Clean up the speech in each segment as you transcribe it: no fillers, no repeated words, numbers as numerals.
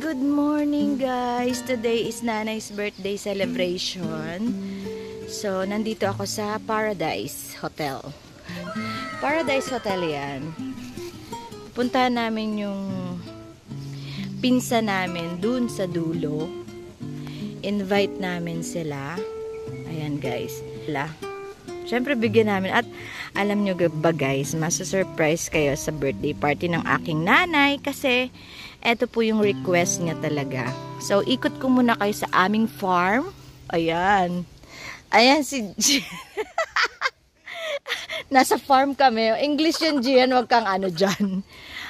Good morning guys! Today is Nanay's birthday celebration. So, nandito ako sa Paradise Hotel. Paradise Hotel yan. Puntahan namin yung pinsan namin dun sa dulo. Invite namin sila. Ayan guys. Siyempre bigyan namin. At alam nyo ba guys, masa-surprise kayo sa birthday party ng aking nanay kasi eto po yung request niya talaga. So, ikot ko muna kayo sa aming farm. Ayan. Ayan si Gian. Nasa farm kami. English yun, Gian. Huwag kang ano dyan.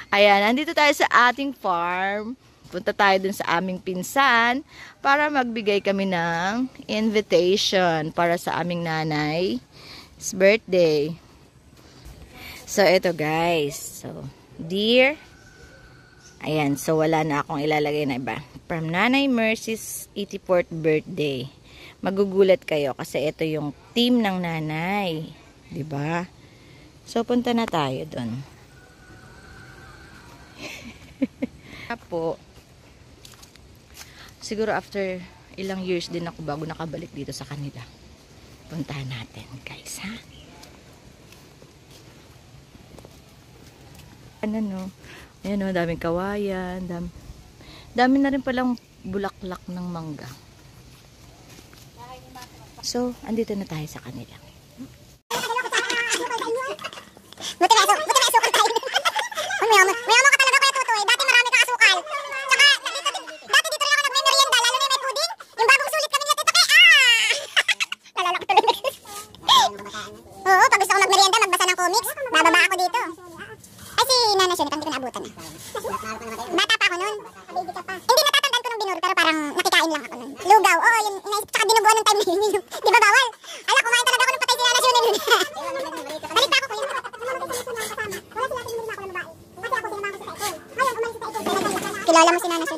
Ayan. Nandito tayo sa ating farm. Punta tayo dun sa aming pinsan para magbigay kami ng invitation para sa aming nanay's birthday. So, ito guys. So, dear. Ayan, so wala na akong ilalagay na iba. From Nanay Mercy's 84th birthday. Magugulat kayo kasi ito yung team ng nanay. 'Di ba? So punta na tayo doon. Apo. Siguro after ilang years din ako bago nakabalik dito sa kanila. Puntahan natin, guys, ha? Ano no? Ayan o, daming kawayan. Dami na rin palang bulaklak ng mangga. So, andito na tayo sa kanila. Buti na asukal tayo. Mayaman ka talaga kaya tutoy. Dati marami ka asukal. Tsaka, dati dito rin ako nagme-merienda. Lalo na may pudding. Yung bagong sulit kami niya dito kaya, nalala ko tuloy. Oo, pag gusto ko magmerienda, magbasa ng comics, bababa ako dito. Ay, si Nana siya, hindi ko naabutan. Bata pa ako nun. Hindi natatandaan ko nung binur, pero parang nakikain lang ako nun. Lugaw, oo, yun, tsaka dinuguan ng time na yun. Di ba bawal? Ala, kumain talaga ako nung patay si Nana siya nun. Balik pa ako kuya. Kilala mo si Nana siya.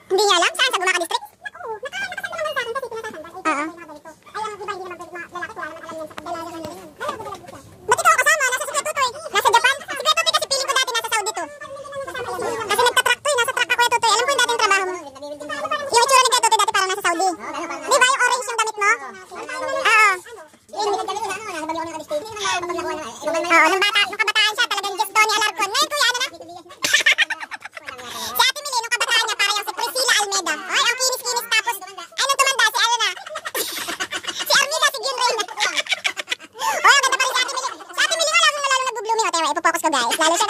Hindi niya alam? Saan? Sa Gumaka District? Ba't ikaw kasama? Nasa Secret Tutoy. Nasa Japan? Secret Tutoy kasi piling ko dati nasa Saudi to. Kasi nagtatruck to eh. Nasa truck ako eh Tutoy. Alam ko yung dating trabaho mo. Yung itsura ni Kuya Tutoy dati parang nasa Saudi. Di ba yung orange yung damit mo? Oo. Oo, nung kabataan siya talagang gusto ni Alarcon. Ngayon kuya, ano na? Si Ate Mili, nung kabataan niya parang yung si Priscilla Almeida. Ay, ang kinis-kinis tapos, ano tumanda? Si ano na? Si Armida, si Jean Reyna. Oh, ganda pa rin si Ate Mili. Si Ate Mili nga lalo nagbo-blooming. O, tayo, ipopokus ko guys. Lalo siya.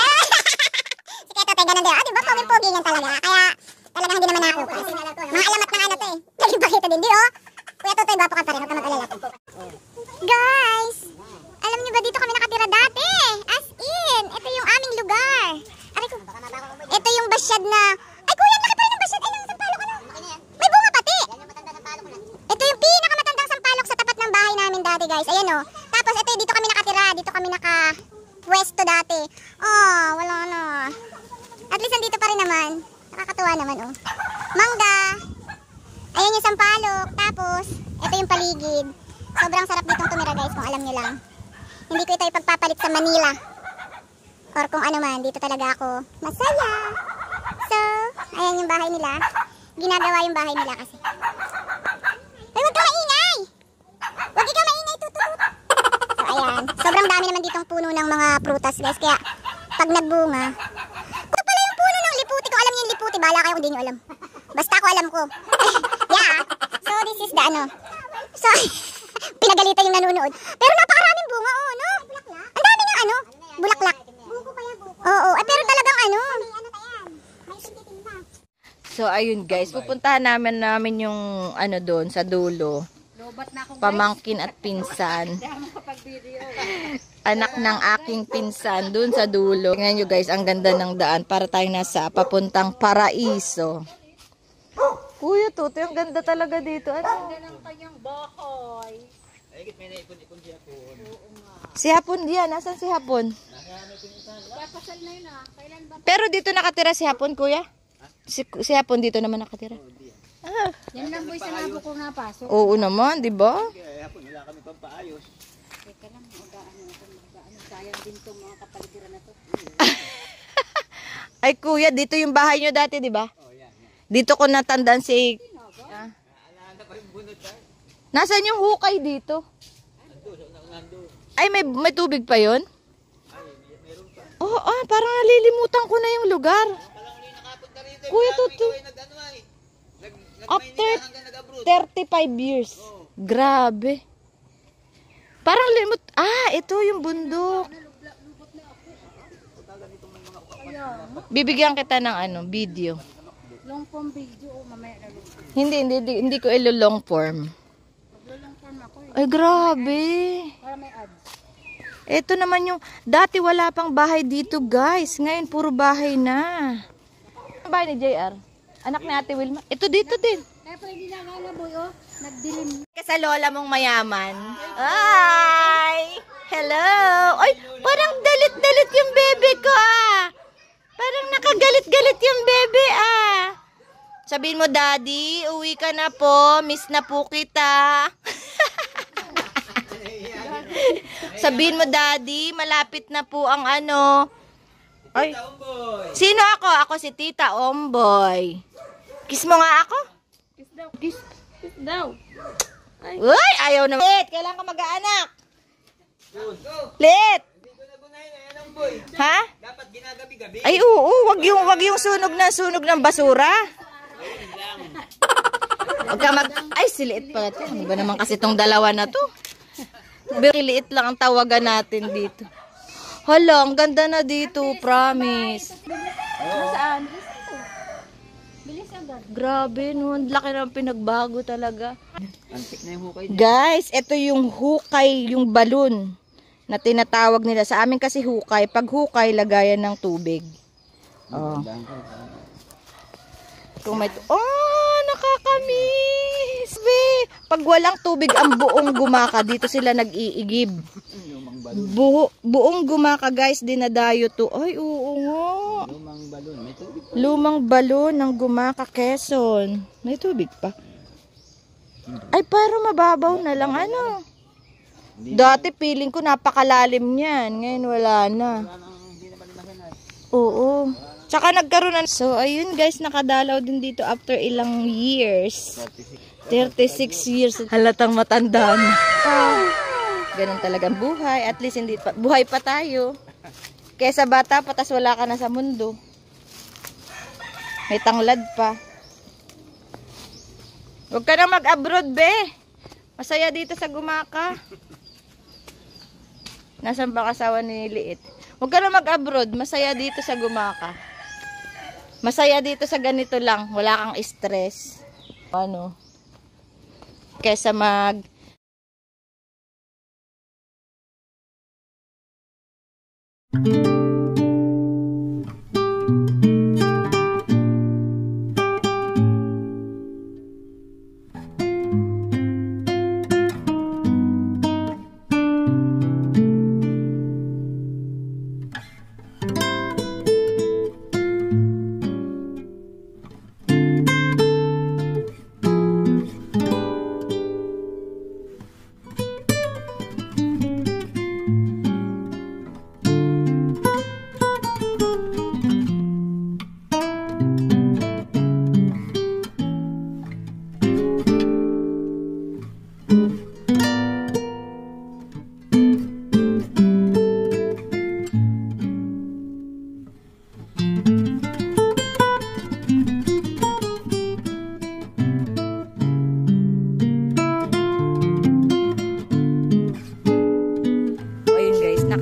Si Kuya Tutoy, ganun din. Ah, diba? Poging-pogi yan talaga. Kaya, talagang hindi naman nakakupas. Mga alamat na ano to eh. Laging pakita din. Di oh. Kuya Tutoy, gwapo ka pa rin. Huwag ka mag-alala. Guys, alam niyo ba dito kami nakatira dati? As in, ito yung aming lugar. Aray ko. Ito yung basyad na... Ay kuya, laki pa rin ng basyad. Ay, ng sampalok ano? May bunga pati. Ito yung pinakamatandang sampalok sa tapat ng bahay namin dati guys. Ayan o. Tapos ito, dito kami nakatira. Dito kami nakapwesto dati. Oh, wala ano. At least nandito pa rin naman. Nakakatuwa naman oh. Mangga. Ayan yung sampalok. Tapos, ito yung paligid. Sobrang sarap ditong tumira guys kung alam nyo lang. Hindi ko ito ipagpapalit sa Manila. Or kung ano man, dito talaga ako masaya. So, ayan yung bahay nila. Ginagawa yung bahay nila kasi. Ay, huwag ka maingay! Huwag ikaw maingay, tutut! So, ayan. Sobrang dami naman ditong puno ng mga prutas guys. Kaya, pag nagbunga, ito pala yung puno ng liputi ko. Alam niyo yung liputi, bahala kayo kung di nyo alam. Basta ako alam ko. Yeah. So, this is the ano. So, pinagalitan yung nanonood. Pero napakaraming bunga, oh, no? Ang dami ng ano, bulaklak. Oo, pero talagang ano. So, ayun guys. Pupuntahan namin yung ano doon sa dulo. Pamangkin at pinsan. Anak ng aking pinsan doon sa dulo. Tingnan nyo guys, ang ganda ng daan para tayo nasa papuntang Paraiso. Kuya Tutoy, ang ganda talaga dito. Ano? Ang ganda ng kanyang bahay. Si Hapon diyan. Nasaan si Hapon? Pero dito nakatira si Hapon, kuya? Si Hapon dito naman nakatira. Ah. Yan lang boy sa labo ko nga pasok. Oo naman, di ba? Hapon, wala kami pampaayos. Sayang din itong mga kapaligiran na to. Ay kuya, dito yung bahay nyo dati, di ba? Dito ko natandaan si... Nasaan yung hukay dito? Ay, may tubig pa yun? Oo, parang nalilimutan ko na yung lugar. Kuya, tuto. After 35 years. Grabe. Parang limot. Ito yung bundok. Bibigyan kita ng video. Long form video o mamaya na long form. Hindi ko ilo-long form. Long form ako eh. Ay, grabe. Para may ads. Ito naman yung, dati wala pang bahay dito guys. Ngayon puro bahay na. Ang bahay ni JR? Anak ni Ate Wilma. Ito dito din. Kaya pala hindi nakakala boy oh. Nagdilim. Sa lola mong mayaman. Hi! Hello! Ay, parang dalit-dalit yung bebe ko Parang nakagalit-galit yung bebe Sabihin mo, Daddy, uwi ka na po. Miss na po kita. Sabihin mo, Daddy, malapit na po ang Ay. Sino ako? Ako si Tita Omboy. Kiss mo nga ako? Kiss daw. Kiss daw. Ay. Uy, ayaw na. Lit, kailangan ka mag-aanak. Lit. Ha? Dapat ginagabi-gabi. Ay, oo, wag yung sunog ng basura. Wag ka Ay, siliit pala ito. Ano ba naman kasi tong dalawa na to? Biliit lang ang tawagan natin dito. Hala, ang ganda na dito, promise. Nasaan? Bilis agad. Grabe, no. Ang laki ng pinagbago talaga. Antik na yung hukay. Guys, ito yung hukay, yung balon na tinatawag nila. Sa amin kasi hukay. Pag hukay, lagayan ng tubig. Oh. Kung may nakakamiss. Pag walang tubig ang buong Gumaka, dito sila nag-iigib. Buong Gumaka guys, dinadayo to. Ay, oo nga. Lumang balon. May tubig pa. Lumang balon ng Gumaka, Quezon. May tubig pa. Ay, parang mababaw na lang Dati feeling ko napakalalim niyan. Ngayon wala na. Oo. Tsaka nagkaroon na. So, ayun guys, nakadalaw din dito after ilang years. 36 years. Halatang matanda na. Ganun talagang buhay. At least hindi pa, buhay pa tayo. Kesa bata pa, tas wala ka na sa mundo. May tanglad pa. Huwag ka na mag-abroad, be. Masaya dito sa Gumaka. Nasaan ba kasawa ni Liit? Huwag ka na mag-abroad. Masaya dito sa Gumaka. Masaya dito sa ganito lang. Wala kang stress. Kesa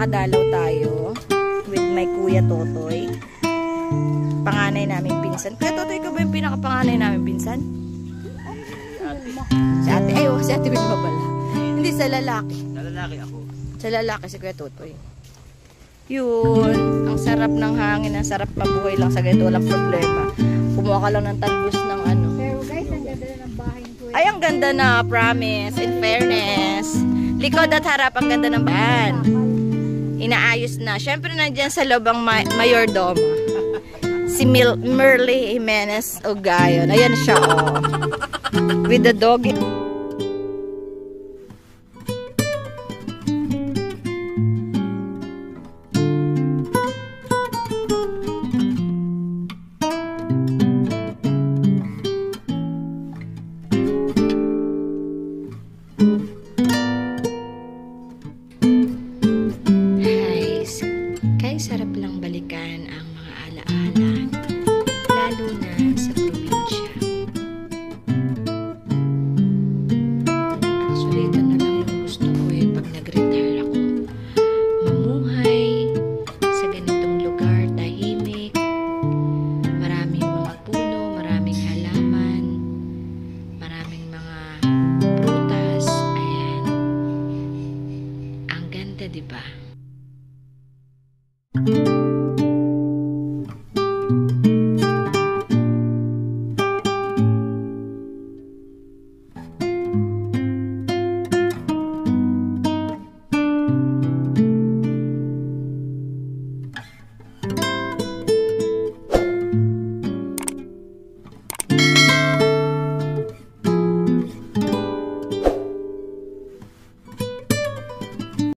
nakadalaw tayo with my Kuya Totoy. Panganay namin pinsan. Kuya Totoy, ikaw ba yung pinakapanganay namin pinsan? Si ate. Si ate Wilma pala. Hindi, sa lalaki. Sa lalaki ako. Sa lalaki si Kuya Totoy. Yun. Ang sarap ng hangin. Ang sarap mabuhay lang sa ganito. Walang problema. Kumuha ka lang ng talbos ng Pero guys, ang ganda na ng bahay ko. Ay, ang ganda na. Promise. In fairness. Likod at harap. Ang ganda ng bahan. Inaayos na. Siyempre nandyan sa loob ang mayordoma. Si Merly Jimenez Ogayon. Ayan siya, With the dog.